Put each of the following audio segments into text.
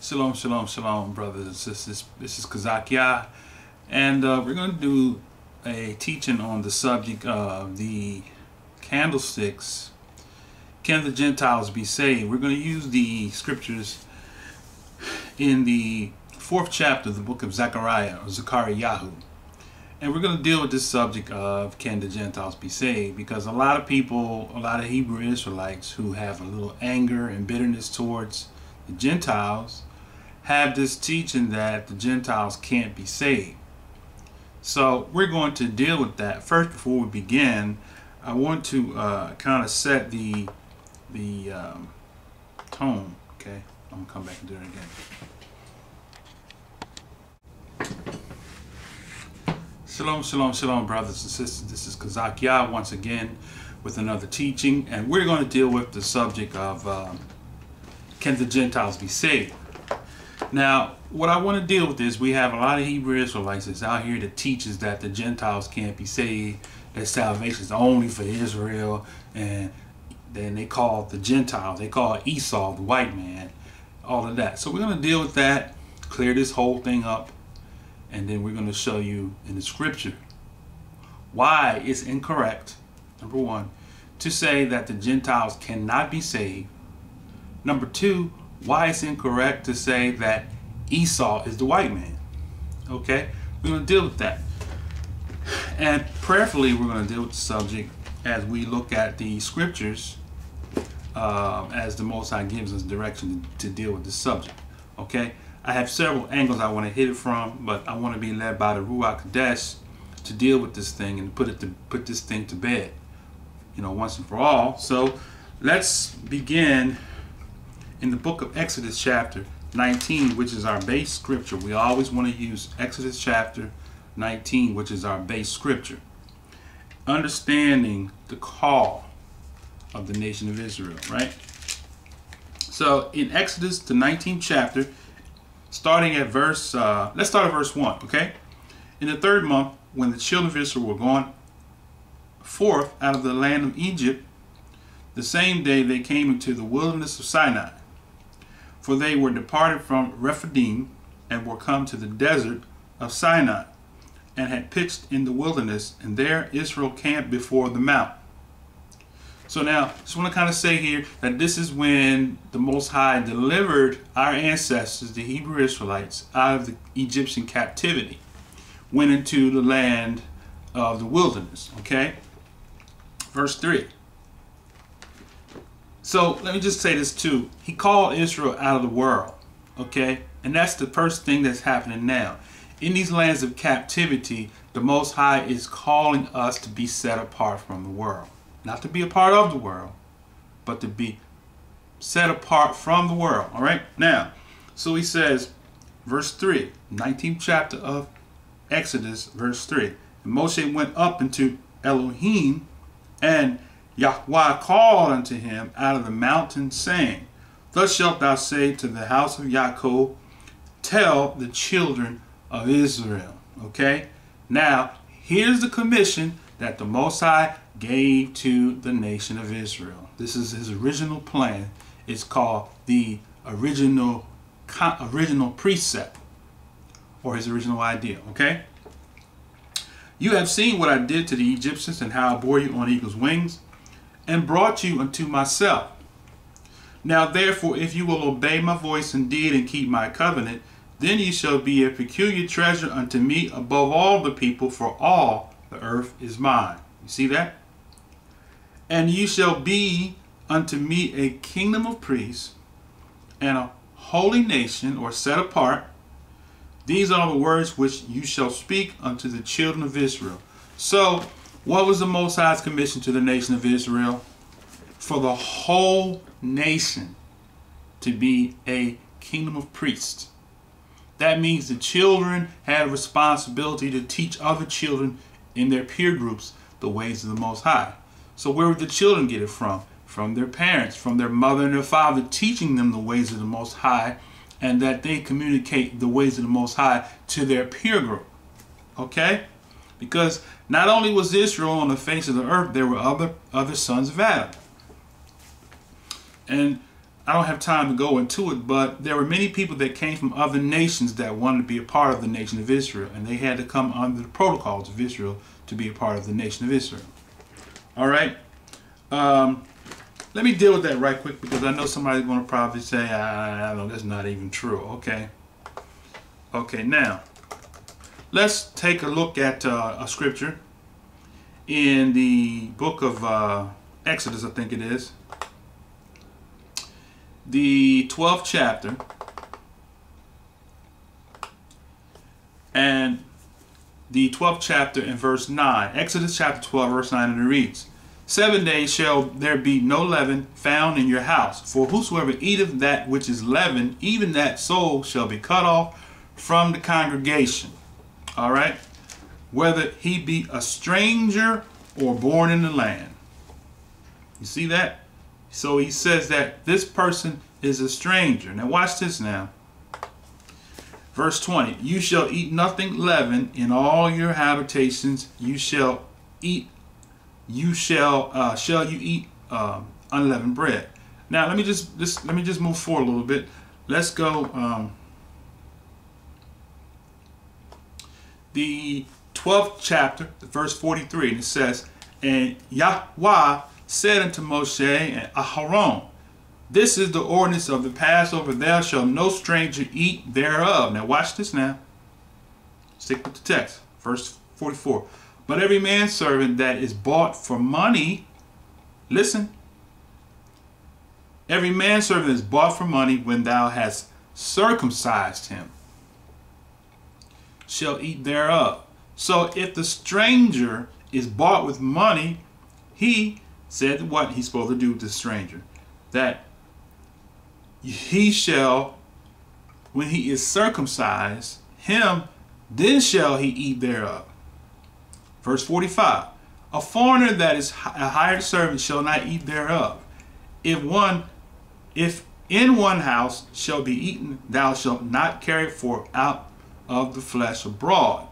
Shalom, shalom, shalom, brothers and sisters. This is Kazakia, and we're going to do a teaching on the subject of the candlesticks. Can the Gentiles be saved? We're going to use the scriptures in the 4th chapter of the book of Zechariah, or Zechariah. And we're going to deal with this subject of can the Gentiles be saved, because a lot of people, a lot of Hebrew Israelites who have a little anger and bitterness towards the Gentiles have this teaching that the Gentiles can't be saved. So we're going to deal with that. First, before we begin, I want to kind of set the tone. Okay, I'm going to come back and do it again. Shalom, shalom, shalom, brothers and sisters. This is Kazakia once again with another teaching, and we're going to deal with the subject of can the Gentiles be saved? Now, what I want to deal with is we have a lot of Hebrew Israelites that's out here that teaches that the Gentiles can't be saved, that salvation is only for Israel, and then they call the Gentiles, they call Esau, the white man, all of that. So we're going to deal with that, clear this whole thing up, and then we're going to show you in the scripture why it's incorrect, number one, to say that the Gentiles cannot be saved. Number two, why it's incorrect to say that Esau is the white man. Okay, we're going to deal with that. And prayerfully, we're going to deal with the subject as we look at the scriptures as the Most High gives us direction to deal with this subject. Okay, I have several angles I want to hit it from, but I want to be led by the Ruach Kodesh to deal with this thing and put this thing to bed, once and for all. So let's begin in the book of Exodus chapter 19, which is our base scripture. We always want to use Exodus chapter 19, which is our base scripture. Understanding the call of the nation of Israel, right? So in Exodus, the 19th chapter, starting at verse, let's start at verse 1, okay? In the 3rd month, when the children of Israel were gone forth out of the land of Egypt, the same day they came into the wilderness of Sinai. For they were departed from Rephidim and were come to the desert of Sinai, and had pitched in the wilderness, and there Israel camped before the mount. So now, I just want to kind of say here that this is when the Most High delivered our ancestors, the Hebrew Israelites, out of the Egyptian captivity, went into the land of the wilderness, okay? Verse 3. So let me just say this too. He called Israel out of the world, okay? And that's the first thing that's happening now. In these lands of captivity, the Most High is calling us to be set apart from the world. Not to be a part of the world, but to be set apart from the world, all right? Now, so he says, verse 3, 19th chapter of Exodus, verse 3. And Moshe went up into Elohim, and Yahweh called unto him out of the mountain, saying, Thus shalt thou say to the house of Jacob, tell the children of Israel. Okay? Now, here's the commission that the Most High gave to the nation of Israel. This is his original plan. It's called the original precept, or his original idea. Okay? You have seen what I did to the Egyptians, and how I bore you on eagle's wings, and brought you unto myself. Now therefore, if you will obey my voice indeed, and keep my covenant, then ye shall be a peculiar treasure unto me above all the people, for all the earth is mine. You see that? And you shall be unto me a kingdom of priests, and a holy nation, or set apart. These are the words which you shall speak unto the children of Israel. So, what was the Most High's commission to the nation of Israel? For the whole nation to be a kingdom of priests. That means the children had a responsibility to teach other children in their peer groups the ways of the Most High. So where would the children get it from? From their parents, from their mother and their father, teaching them the ways of the Most High, and that they communicate the ways of the Most High to their peer group. Okay? Because not only was Israel on the face of the earth, there were other sons of Adam. And I don't have time to go into it, but there were many people that came from other nations that wanted to be a part of the nation of Israel, and they had to come under the protocols of Israel to be a part of the nation of Israel. All right. Let me deal with that right quick, because I know somebody's going to probably say, I know that's not even true. Okay. Okay, now, let's take a look at a scripture in the book of Exodus, I think it is. The 12th chapter. And the 12th chapter in verse 9. Exodus chapter 12, verse 9, and it reads, 7 days shall there be no leaven found in your house. For whosoever eateth that which is leavened, even that soul shall be cut off from the congregation. All right? Whether he be a stranger or born in the land. You see that? So he says that this person is a stranger. Now watch this now. Verse 20. You shall eat nothing leavened in all your habitations. You shall eat. You shall you eat unleavened bread. Now let me just move forward a little bit. Let's go. The 12th chapter, verse 43, and it says, and Yahweh said unto Moshe and Aharon, this is the ordinance of the Passover, thou shalt no stranger eat thereof. Now watch this now. Stick with the text. Verse 44. But every manservant that is bought for money, listen, every manservant is bought for money when thou hast circumcised him, shall eat thereof. So if the stranger is bought with money, he said what he's supposed to do with the stranger. That he shall, when he is circumcised, him, then shall he eat thereof. Verse 45. A foreigner that is a hired servant shall not eat thereof. If in one house shall be eaten, thou shalt not carry forth out of the flesh abroad.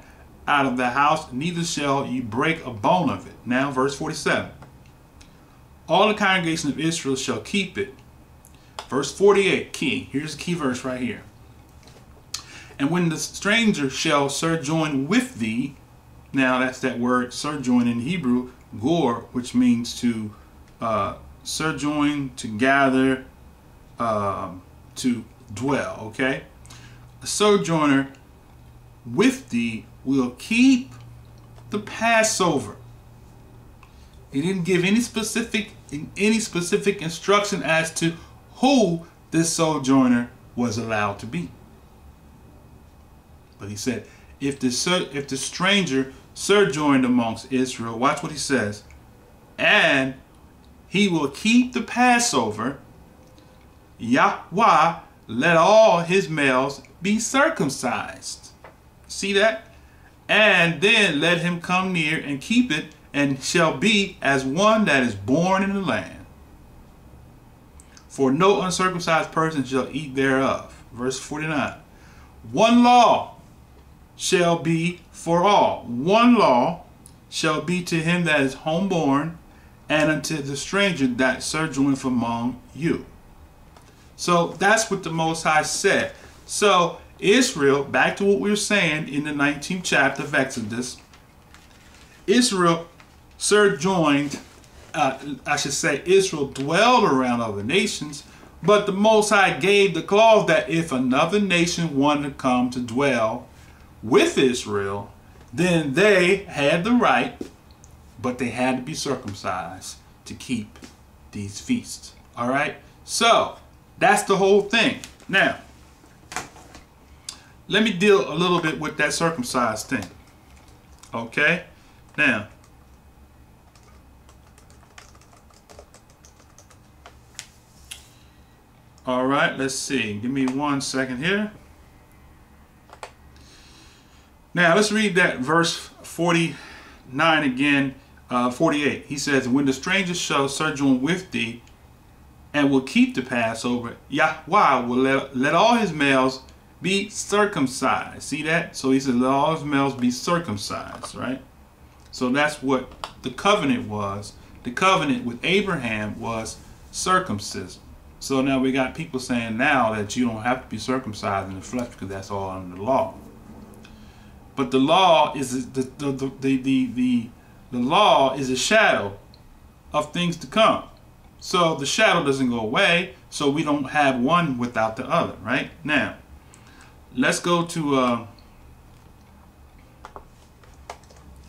Out of the house, neither shall ye break a bone of it. Now, verse 47. All the congregation of Israel shall keep it. Verse 48, key. Here's the key verse right here. And when the stranger shall sojourn with thee, now that's that word sojourn in Hebrew, gor, which means to sojourn, to gather, to dwell, okay? A sojourner with thee will keep the Passover. He didn't give any specific instruction as to who this sojourner was allowed to be. But he said, if the stranger sojourned amongst Israel, watch what he says, and he will keep the Passover, Yahweh, let all his males be circumcised. See that? And then let him come near and keep it, and shall be as one that is born in the land. For no uncircumcised person shall eat thereof. Verse 49. One law shall be for all. One law shall be to him that is homeborn, and unto the stranger that sojourneth among you. So that's what the Most High said. So Israel, back to what we were saying in the 19th chapter of Exodus, Israel sojourned, Israel dwelled around other nations, but the Most High gave the clause that if another nation wanted to come to dwell with Israel, then they had the right, but they had to be circumcised to keep these feasts. All right? So that's the whole thing. Now, let me deal a little bit with that circumcised thing. Okay? Now, all right, let's see. Give me 1 second here. Now, let's read that verse 49 again, 48. He says, when the stranger shall sojourn with thee and will keep the Passover, Yahweh will let all his males be circumcised. See that? So he said, let all his males be circumcised, right? So that's what the covenant was. The covenant with Abraham was circumcision. So now we got people saying now that you don't have to be circumcised in the flesh because that's all under the law. But the law is the law is a shadow of things to come. So the shadow doesn't go away, so we don't have one without the other, right? Now, let's go to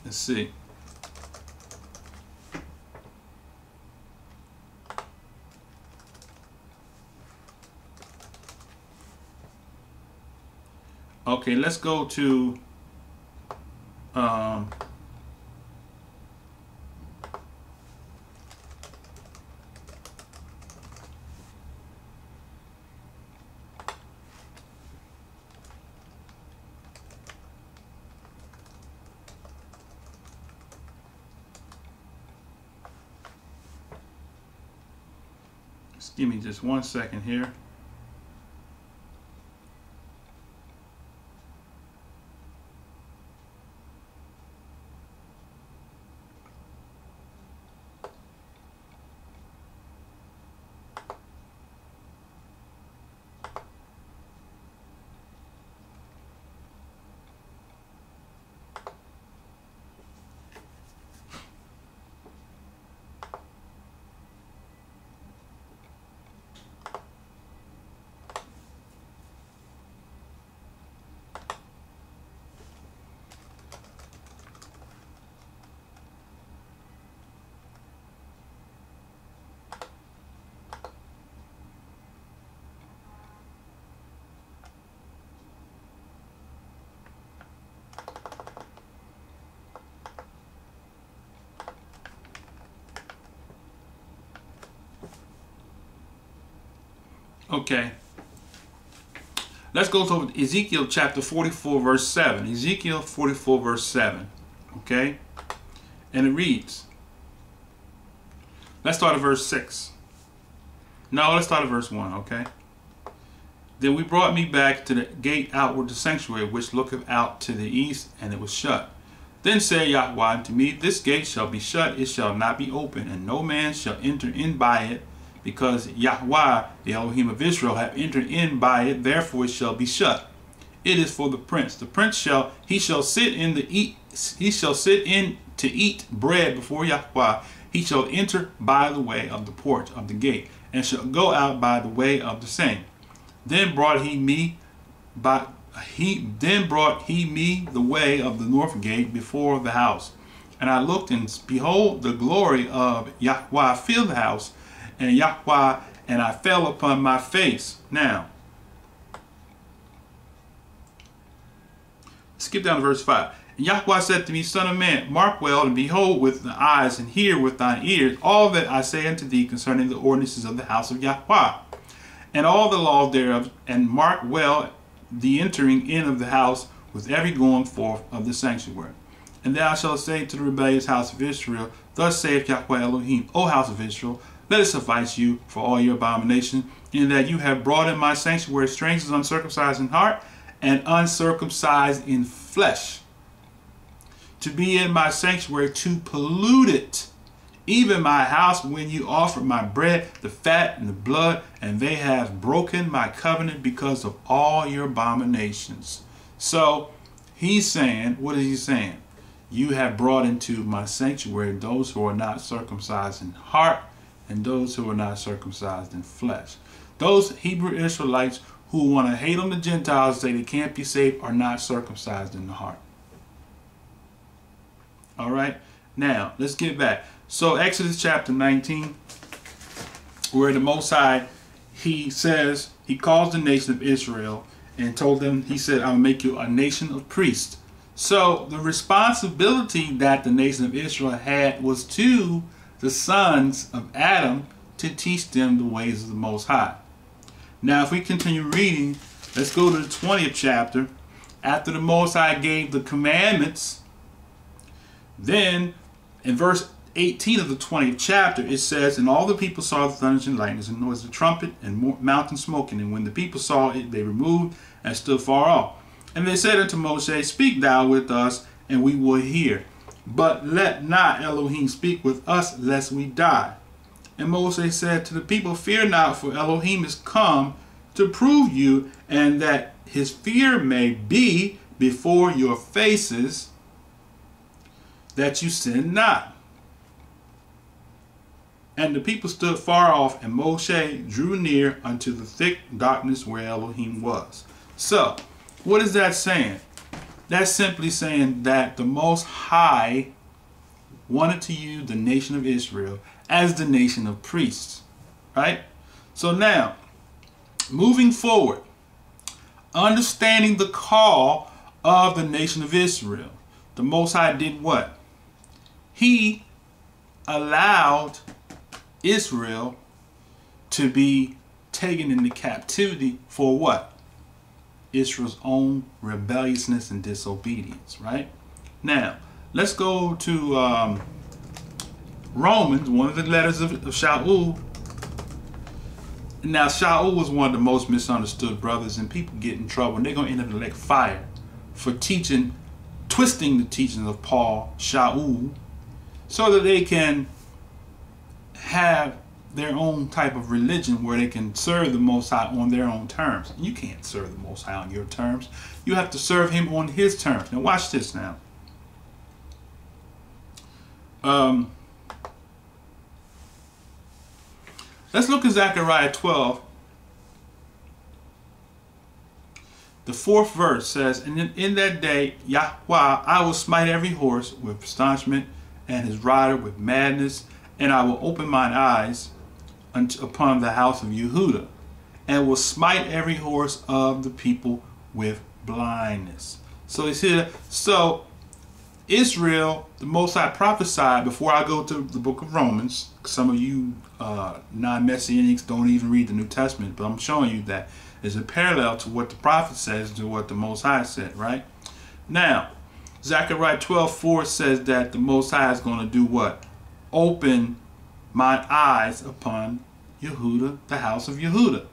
let's see. Okay, let's go to just give me just 1 second here. Okay, let's go to Ezekiel chapter 44 verse 7. Ezekiel 44 verse 7. Okay, and it reads, let's start at verse 6. No, let's start at verse 1. Okay. Then we brought me back to the gate outward the sanctuary, which looketh out to the east, and it was shut. Then said Yahweh unto me, this gate shall be shut, it shall not be open, and no man shall enter in by it, because Yahweh, the Elohim of Israel, have entered in by it, therefore it shall be shut. It is for the prince. The prince shall sit in to eat bread before Yahweh. He shall enter by the way of the porch of the gate, and shall go out by the way of the same. Then brought he me the way of the north gate before the house. And I looked, and behold, the glory of Yahweh filled the house, and Yahweh, and I fell upon my face. Now, skip down to verse 5. And Yahweh said to me, Son of man, mark well, and behold with the eyes, and hear with thine ears all that I say unto thee concerning the ordinances of the house of Yahweh, and all the laws thereof, and mark well the entering in of the house with every going forth of the sanctuary. And thou shalt say to the rebellious house of Israel, Thus saith Yahweh Elohim, O house of Israel, let it suffice you for all your abomination, in that you have brought in my sanctuary strangers uncircumcised in heart and uncircumcised in flesh, to be in my sanctuary, to pollute it, even my house, when you offer my bread, the fat and the blood, and they have broken my covenant because of all your abominations. So he's saying, what is he saying? You have brought into my sanctuary those who are not circumcised in heart and those who are not circumcised in flesh. Those Hebrew Israelites who want to hate on the Gentiles, say they can't be saved, are not circumcised in the heart. All right, now let's get back. So Exodus chapter 19, where the Most High, he says, he calls the nation of Israel and told them, he said, I will make you a nation of priests. So the responsibility that the nation of Israel had was to the sons of Adam to teach them the ways of the Most High. Now, if we continue reading, let's go to the 20th chapter. After the Most High gave the commandments, then in verse 18 of the 20th chapter, it says, And all the people saw the thunders and lightnings and noise of trumpet and mountain smoking. And when the people saw it, they removed and stood far off. And they said unto Moshe, Speak thou with us, and we will hear. But let not Elohim speak with us, lest we die. And Moses said to the people, fear not, for Elohim is come to prove you, and that his fear may be before your faces, that you sin not. And the people stood far off, and Moshe drew near unto the thick darkness where Elohim was. So, what is that saying? That's simply saying that the Most High wanted to use the nation of Israel as the nation of priests. Right? So now, moving forward, understanding the call of the nation of Israel, the Most High did what? He allowed Israel to be taken into captivity for what? Israel's own rebelliousness and disobedience, right? Now, let's go to Romans, one of the letters of Shaul. Now, Shaul was one of the most misunderstood brothers, and people get in trouble, and they're going to end up in the lake of fire for twisting the teachings of Paul, Shaul, so that they can have their own type of religion where they can serve the Most High on their own terms. You can't serve the Most High on your terms. You have to serve him on his terms. Now watch this now. Let's look at Zechariah 12. The 4th verse says, and in that day, Yahweh, I will smite every horse with astonishment, and his rider with madness, and I will open mine eyes upon the house of Yehuda, and will smite every horse of the people with blindness. So you see that? So Israel, the Most High prophesied, before I go to the book of Romans, some of you non-Messianics don't even read the New Testament, but I'm showing you that there's a parallel to what the prophet says to what the Most High said, right? Now, Zechariah 12:4 says that the Most High is going to do what? Open my eyes upon Yehuda, the house of Yehuda,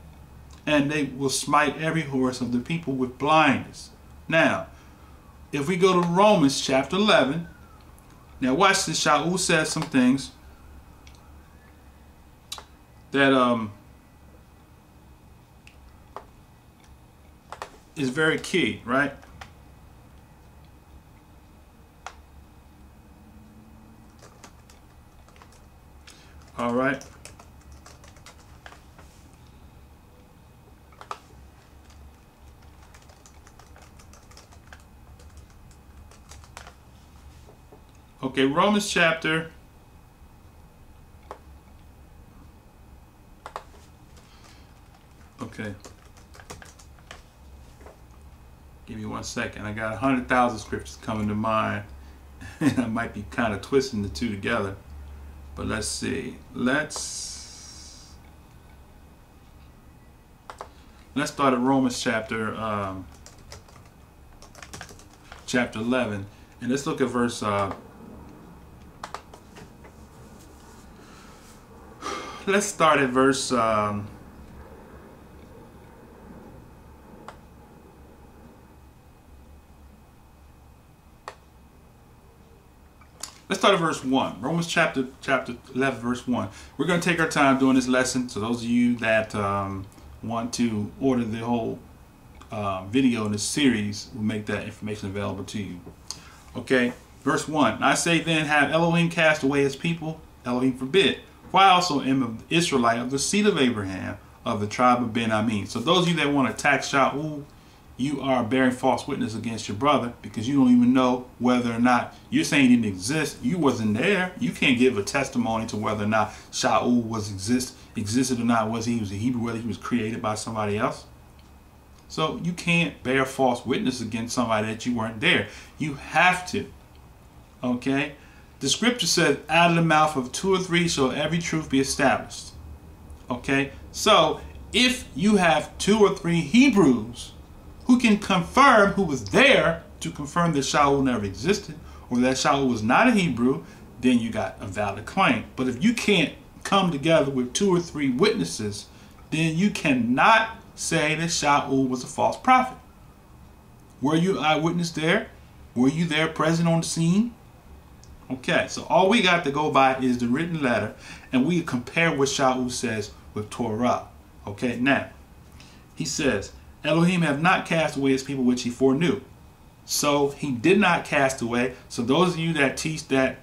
and they will smite every horse of the people with blindness. Now, if we go to Romans chapter 11, now watch this. Shaul says some things that is very key, right? All right. Okay, Romans chapter. Okay. Give me 1 second. I got 100,000 scriptures coming to mind, and I might be kind of twisting the two together. But let's see. Let's start at Romans chapter 11, and let's look at verse. Let's start at verse. Let's start at verse 1. Romans chapter 11, verse 1. We're going to take our time doing this lesson. So those of you that want to order the whole video in this series, we'll make that information available to you. Okay, verse 1. I say then, have Elohim cast away his people? Elohim forbid. For I also am an Israelite of the seed of Abraham, of the tribe of Ben-Amin. So those of you that want to attack Shaul, you are bearing false witness against your brother, because you don't even know whether or not, you're saying he didn't exist. You wasn't there. You can't give a testimony to whether or not Shaul existed or not, was he was a Hebrew, whether he was created by somebody else. So you can't bear false witness against somebody that you weren't there. You have to. Okay? The scripture says, out of the mouth of 2 or 3 shall every truth be established. Okay? So if you have 2 or 3 Hebrews who can confirm, who was there to confirm that Shaul never existed, or that Shaul was not a Hebrew, then you got a valid claim. But if you can't come together with 2 or 3 witnesses, then you cannot say that Shaul was a false prophet. Were you eyewitness there? Were you there present on the scene? Okay, so all we got to go by is the written letter, and we compare what Shaul says with Torah. Okay, now, he says, Elohim have not cast away his people which he foreknew. So he did not cast away. So those of you that teach that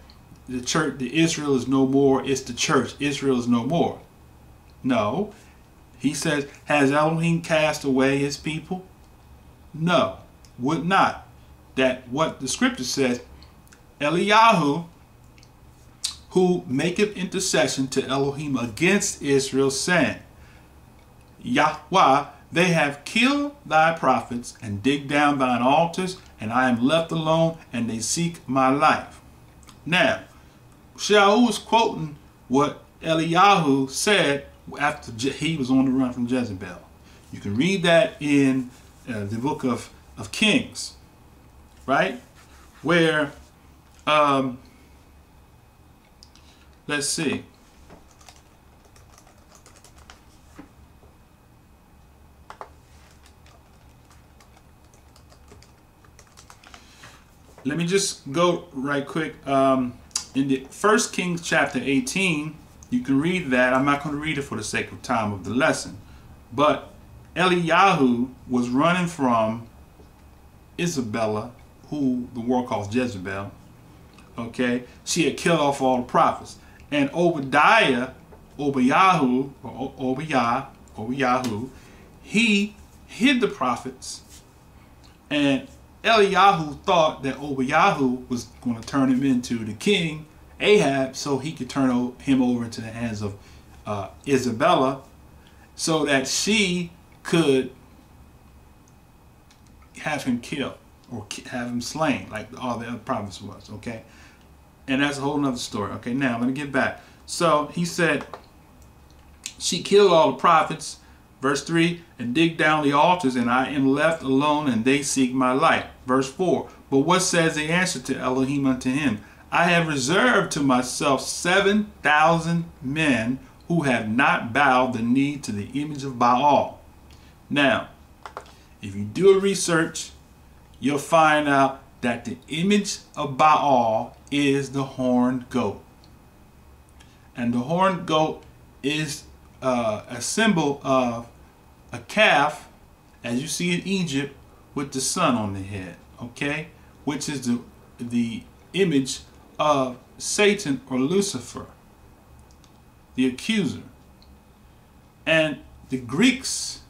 the church, the Israel is no more, it's the church, Israel is no more. No. He says, has Elohim cast away his people? No, would not. That what the scripture says, Eliyahu, who maketh intercession to Elohim against Israel, saying, Yahweh, they have killed thy prophets and digged down thine altars, and I am left alone, and they seek my life. Now, Shaul was quoting what Eliyahu said after he was on the run from Jezebel. You can read that in the book of Kings, right? Where, let's see. Let me just go right quick. In the 1 Kings chapter 18, you can read that. I'm not going to read it for the sake of time of the lesson. But Eliyahu was running from Isabella, who the world calls Jezebel. Okay, she had killed off all the prophets. And Obadiah, he hid the prophets. And Eliyahu thought that Obadiah was going to turn him into the king, Ahab, so he could turn him over into the hands of Isabella, so that she could have him killed or have him slain like all the other prophets was, okay? And that's a whole nother story. Okay, now I'm going to get back. So he said, she killed all the prophets, verse 3, and dig down the altars, and I am left alone, and they seek my life. Verse 4, but what says the answer to Elohim unto him? I have reserved to myself 7,000 men who have not bowed the knee to the image of Baal. Now, if you do a research, you'll find out that the image of Baal is the horned goat. And the horned goat is a symbol of a calf, as you see in Egypt, with the sun on the head, okay? Which is the image of Satan or Lucifer, the accuser. And the Greeks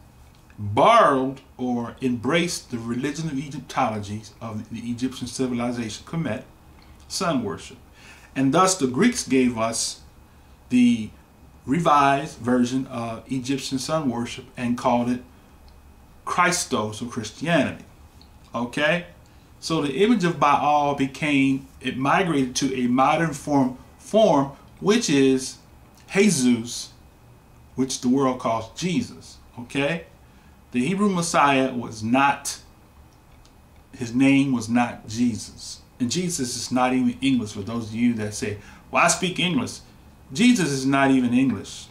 borrowed or embraced the religion of Egyptology, of the Egyptian civilization, Kemet, sun worship. And thus the Greeks gave us the revised version of Egyptian sun worship and called it Christos, or Christianity. Okay? So the image of Baal it migrated to a modern form, which is Jesus, which the world calls Jesus. Okay? The Hebrew Messiah was not, his name was not Jesus. And Jesus is not even English, for those of you that say, well, I speak English. Jesus is not even English.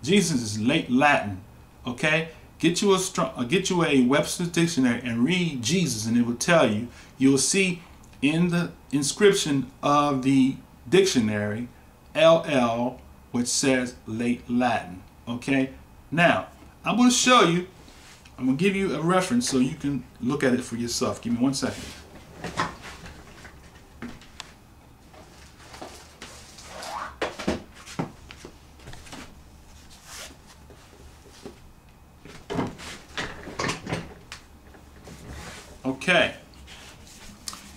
Jesus is late Latin. Okay? Get you a Webster's dictionary and read Jesus, and it will tell you. You'll see in the inscription of the dictionary LL, which says late Latin. Okay? Now, I'm going to show you. I'm going to give you a reference so you can look at it for yourself. Give me 1 second. Okay.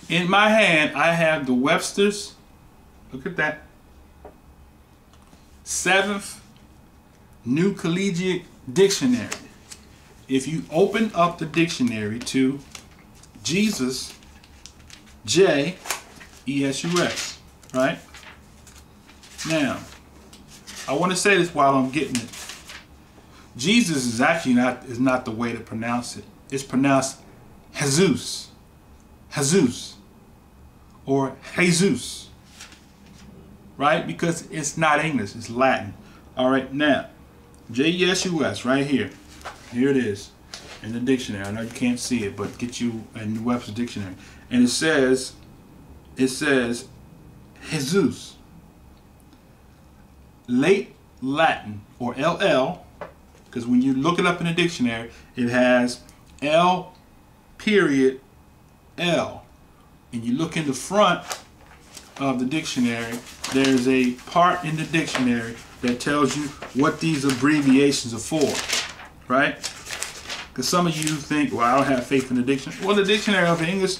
In my hand, I have the Webster's, look at that, 7th New Collegiate Dictionary. If you open up the dictionary to Jesus, J-E-S-U-S, right? Now, I want to say this while I'm getting it. Jesus is actually not the way to pronounce it. It's pronounced Jesus, Jesus, or Jesus, right? Because it's not English, it's Latin. All right, now, J-E-S-U-S right here. Here it is in the dictionary. I know you can't see it, but get you a Webster dictionary. And it says Jesus. Late Latin, or LL, because when you look it up in a dictionary, it has L period L. And you look in the front of the dictionary, there's a part in the dictionary that tells you what these abbreviations are for, right? Because some of you think, well, I don't have faith in the dictionary. Well, the Dictionary of English